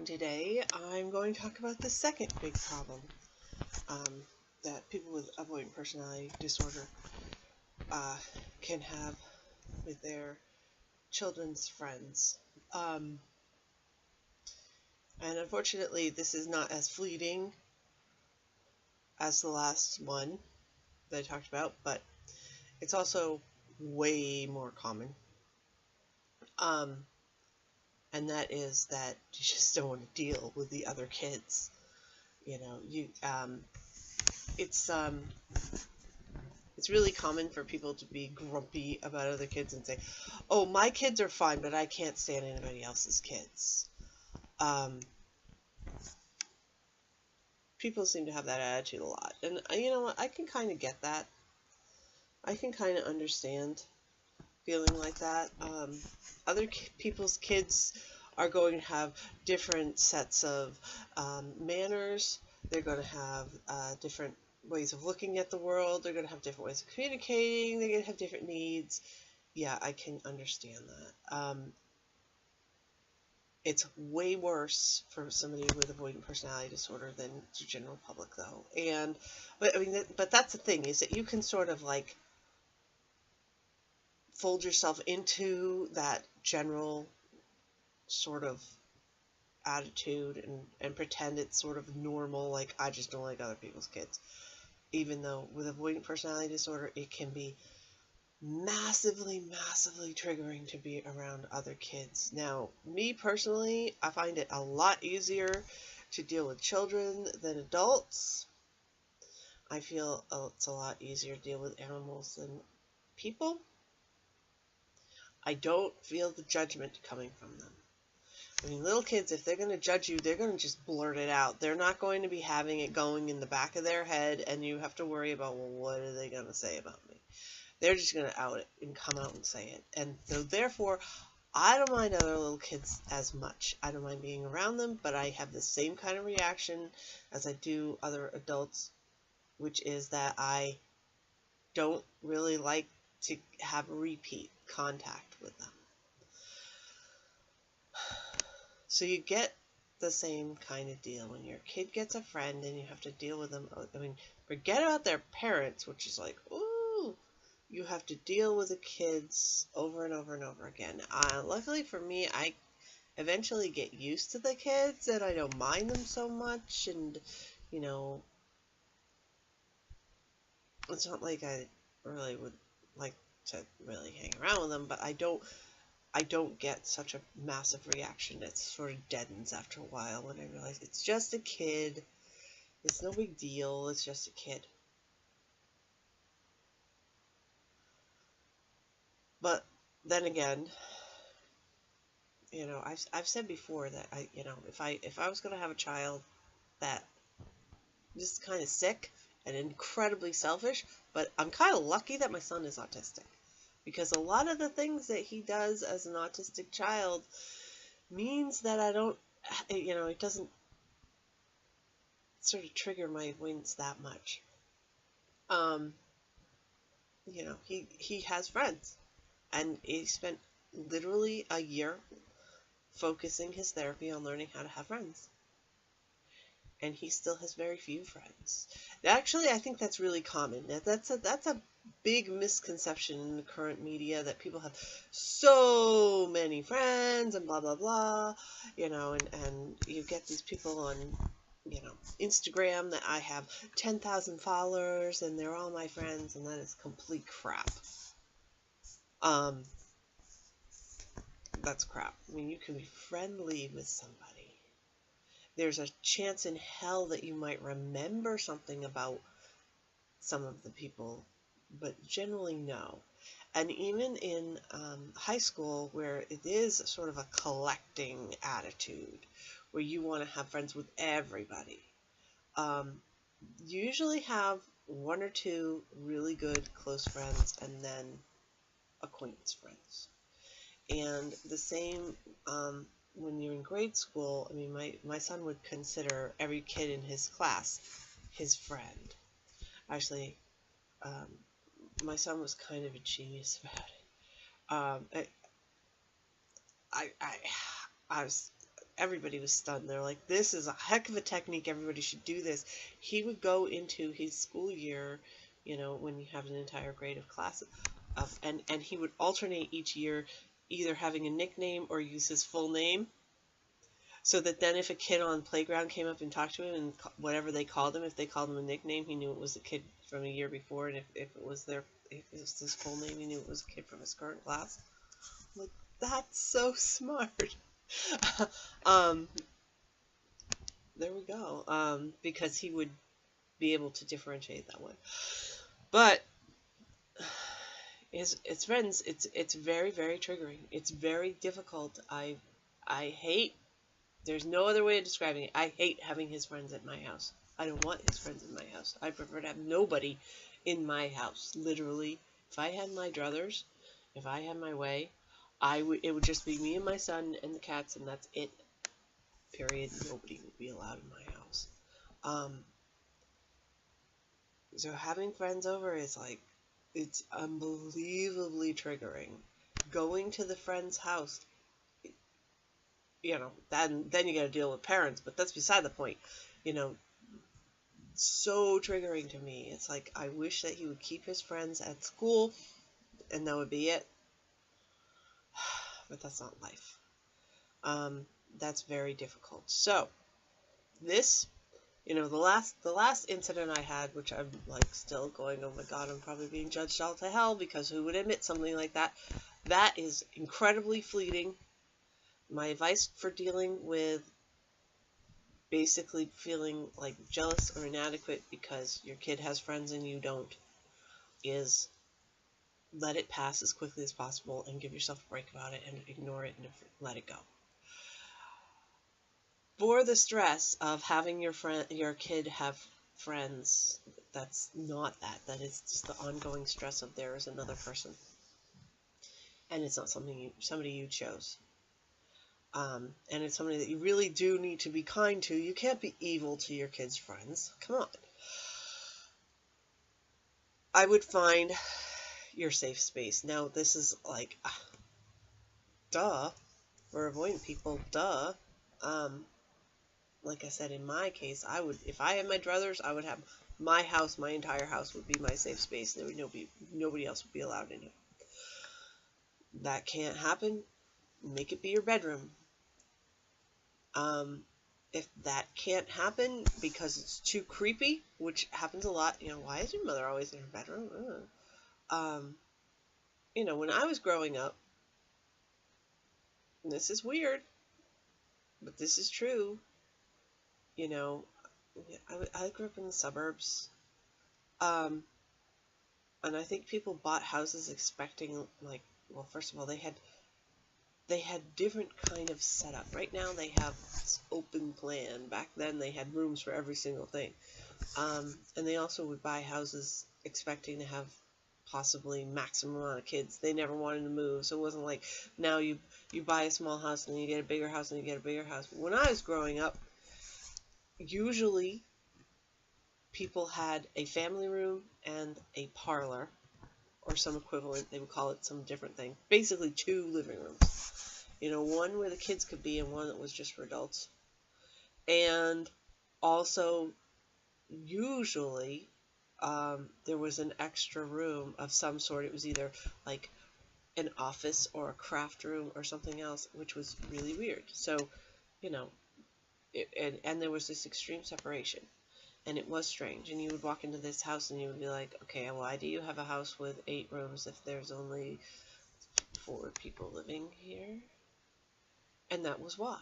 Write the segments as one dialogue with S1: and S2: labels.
S1: Today I'm going to talk about the second big problem that people with avoidant personality disorder uh, can have with their children's friends. Um, and unfortunately, this is not as fleeting as the last one that I talked about, but it's also way more common. Um, and that is that you just don't want to deal with the other kids. You know, it's it's really common for people to be grumpy about other kids and say, "Oh, my kids are fine, but I can't stand anybody else's kids." Um, People seem to have that attitude a lot, and you know what? I can kind of get that. I can kind of understand feeling like that. Other people's kids are going to have different sets of manners. They're going to have different ways of looking at the world. They're going to have different ways of communicating. They're going to have different needs. Yeah, I can understand that. It's way worse for somebody with avoidant personality disorder than the general public, though. But I mean, but that's the thing, is that you can sort of like fold yourself into that general sort of attitude and pretend it's sort of normal, like I just don't like other people's kids. Even though with avoidant personality disorder, it can be massively triggering to be around other kids. Now, me personally, I find it a lot easier to deal with children than adults. I feel it's a lot easier to deal with animals than people. I don't feel the judgment coming from them. I mean, little kids, if they're going to judge you, they're going to just blurt it out. They're not going to be having it going in the back of their head, and you have to worry about, well, what are they going to say about me? They're just going to out it and come out and say it. And so, therefore, I don't mind other little kids as much. I don't mind being around them, but I have the same kind of reaction as I do other adults, which is that I don't really like to have repeat contact with them. So you get the same kind of deal when your kid gets a friend and you have to deal with them. I mean, forget about their parents, which is like, ooh, you have to deal with the kids over and over and over again. Luckily for me, I eventually get used to the kids and I don't mind them so much. And, you know, it's not like I really would like to really hang around with them, but I don't get such a massive reaction. It sort of deadens after a while when I realize it's just a kid. It's no big deal. It's just a kid. But then again, you know, I've said before that if I was going to have a child that just kind of sick and incredibly selfish, but I'm kind of lucky that my son is autistic, because a lot of the things that he does as an autistic child means that I don't, it doesn't sort of trigger my avoidance that much. Um, he has friends, and he spent literally a year focusing his therapy on learning how to have friends. And he still has very few friends. Actually, I think that's really common. That's a big misconception in the current media, that people have so many friends and blah blah blah, and you get these people on Instagram that I have 10,000 followers and they're all my friends, and that is complete crap. That's crap. I mean, you can be friendly with somebody. There's a chance in hell that you might remember something about some of the people, but generally no. And even in high school, where it is sort of a collecting attitude, where you want to have friends with everybody, you usually have one or two really good close friends and then acquaintance friends. And the same when you're in grade school. I mean, my son would consider every kid in his class his friend. Actually, my son was kind of a genius about it. I was everybody was stunned. They're like, this is a heck of a technique. Everybody should do this. He would go into his school year, you know, when you have an entire grade of classes, and he would alternate each year either having a nickname or use his full name. So that then if a kid on the playground came up and talked to him and whatever they called him, if they called him a nickname, he knew it was a kid from a year before. And if it was his full name, he knew it was a kid from his current class. I'm like, that's so smart. There we go. Because he would be able to differentiate that way. But his friends, it's very, very triggering. It's very difficult. I hate. There's no other way of describing it. I hate having his friends at my house. I don't want his friends in my house. I prefer to have nobody in my house. Literally, if I had my druthers, if I had my way, it would just be me and my son and the cats, and that's it. Period. Nobody would be allowed in my house. So having friends over is like, it's unbelievably triggering. Going to the friend's house, you know, then you got to deal with parents, but that's beside the point. You know, so triggering to me. It's like, I wish that he would keep his friends at school, and that would be it. But that's not life. That's very difficult. So, this, you know, the last incident I had, which I'm like still going, oh my God, I'm probably being judged all to hell, because who would admit something like that? That is incredibly fleeting. My advice for dealing with basically feeling like jealous or inadequate because your kid has friends and you don't is let it pass as quickly as possible and give yourself a break about it and ignore it and let it go. For the stress of having your kid have friends, that's not that. That is just the ongoing stress of there is another person, and it's not somebody you chose. And it's somebody that you really do need to be kind to. You can't be evil to your kids' friends. Come on. I would find your safe space. Now, this is like, duh. We're avoidant people, duh. Like I said, in my case, I would, if I had my druthers, I would have my house, my entire house would be my safe space. There would nobody else would be allowed in it. That can't happen. Make it be your bedroom. If that can't happen because it's too creepy, which happens a lot, you know, why is your mother always in her bedroom? You know, when I was growing up, and this is weird, but this is true, you know, I grew up in the suburbs, and I think people bought houses expecting, like, well, first of all, they had different kind of setup. Right now they have this open plan. Back then they had rooms for every single thing. And they also would buy houses expecting to have possibly maximum amount of kids. They never wanted to move. So it wasn't like now you buy a small house and then you get a bigger house and you get a bigger house. But when I was growing up, usually people had a family room and a parlor, or some equivalent. They would call it some different thing. Basically 2 living rooms. You know, one where the kids could be and one that was just for adults. And also, usually, there was an extra room of some sort. It was either like an office or a craft room or something else, which was really weird. So, you know, and there was this extreme separation. And it was strange. And you would walk into this house and you would be like, okay, why do you have a house with 8 rooms if there's only 4 people living here? And that was why.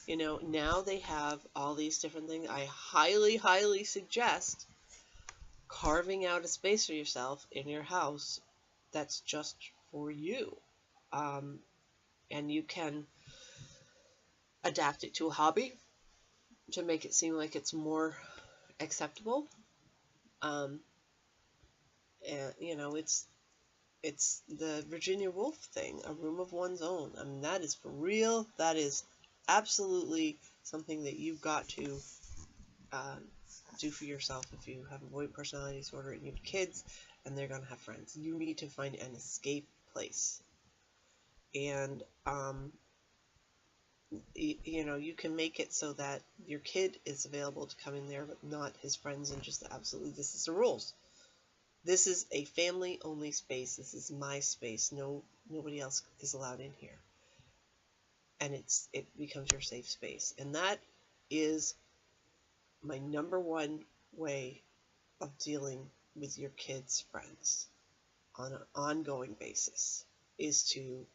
S1: You know, now they have all these different things. I highly, highly suggest carving out a space for yourself in your house that's just for you. And you can adapt it to a hobby to make it seem like it's more acceptable. And, you know, it's the Virginia Woolf thing, a room of one's own. I mean, that is for real. That is absolutely something that you've got to do for yourself if you have avoidant personality disorder and you have kids and they're going to have friends. You need to find an escape place. And you know, you can make it so that your kid is available to come in there, but not his friends, and just absolutely, this is the rules. This is a family only space. This is my space. Nobody else is allowed in here. And it becomes your safe space. And that is my number one way of dealing with your kids' friends on an ongoing basis, is to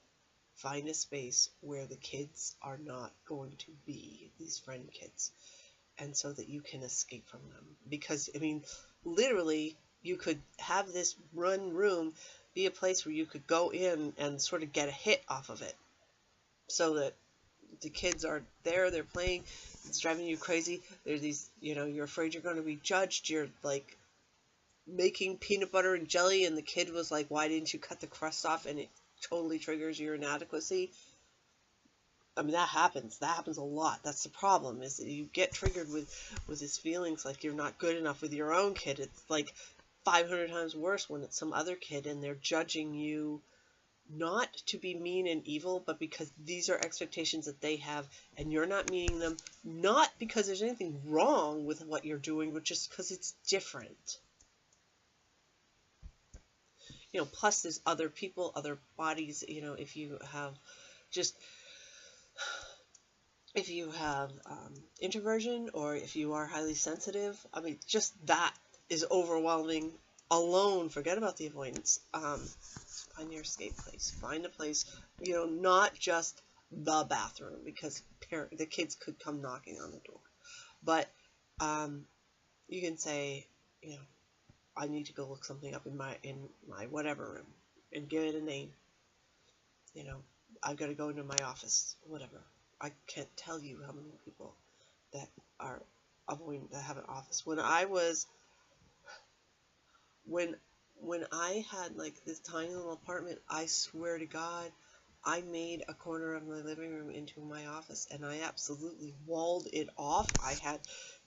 S1: find a space where the kids are not going to be these friend kids, and so that you can escape from them. Because, I mean, literally, you could have this run room be a place where you could go in and sort of get a hit off of it, so that the kids are there, they're playing, it's driving you crazy. There's these, you know, you're afraid you're going to be judged. You're like making peanut butter and jelly, and the kid was like, why didn't you cut the crust off? And it totally triggers your inadequacy. I mean, that happens a lot. That's the problem, is that you get triggered with these feelings like you're not good enough with your own kid. It's like 500 times worse when it's some other kid and they're judging you, not to be mean and evil, but because these are expectations that they have and you're not meeting them, not because there's anything wrong with what you're doing, but just because it's different. You know, plus there's other people, other bodies, you know, if you have introversion, or if you are highly sensitive, I mean, just that is overwhelming alone. Forget about the avoidance. Find your escape place. Find a place, you know, not just the bathroom, because the kids could come knocking on the door. But you can say, you know, I need to go look something up in my whatever room, and give it a name. You know, I've got to go into my office, whatever. I can't tell you how many people that are avoiding, that have an office. When I had like this tiny little apartment, I swear to God, I made a corner of my living room into my office, and I absolutely walled it off. I had,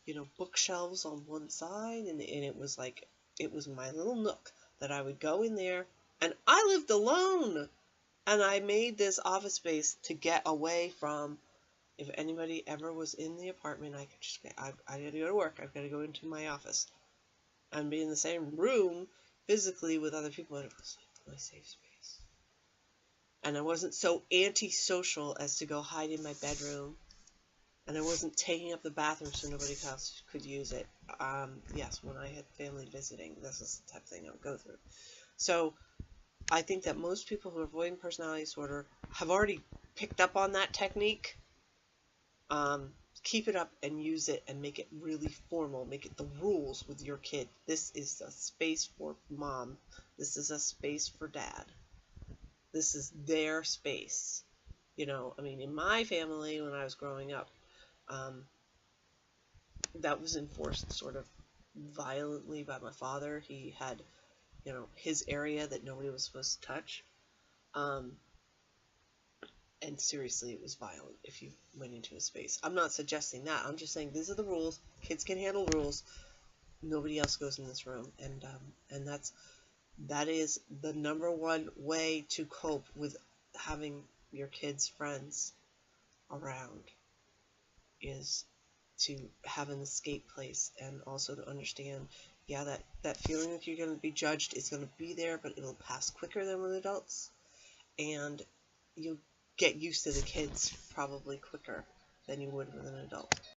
S1: you know, bookshelves on one side, and it was like, it was my little nook that I would go in there, and I lived alone, and I made this office space to get away from, if anybody ever was in the apartment, I could just, I got to go to work, I've got to go into my office and be in the same room physically with other people, and it was like my safe space. And I wasn't so antisocial as to go hide in my bedroom, and I wasn't taking up the bathroom so nobody else could use it. Yes, when I had family visiting, this is the type of thing I would go through. So I think that most people who are avoiding personality disorder have already picked up on that technique. Keep it up and use it, and make it really formal. Make it the rules with your kid. This is a space for mom. This is a space for dad. This is their space. You know, I mean, in my family, when I was growing up, that was enforced sort of violently by my father. He had, you know, his area that nobody was supposed to touch. And seriously, it was violent if you went into a space. I'm not suggesting that. I'm just saying these are the rules. Kids can handle rules. Nobody else goes in this room. And that is the number one way to cope with having your kids' friends around, is to have an escape place, and also to understand, yeah, that feeling that you're going to be judged is going to be there, but it'll pass quicker than with adults, and you'll get used to the kids probably quicker than you would with an adult.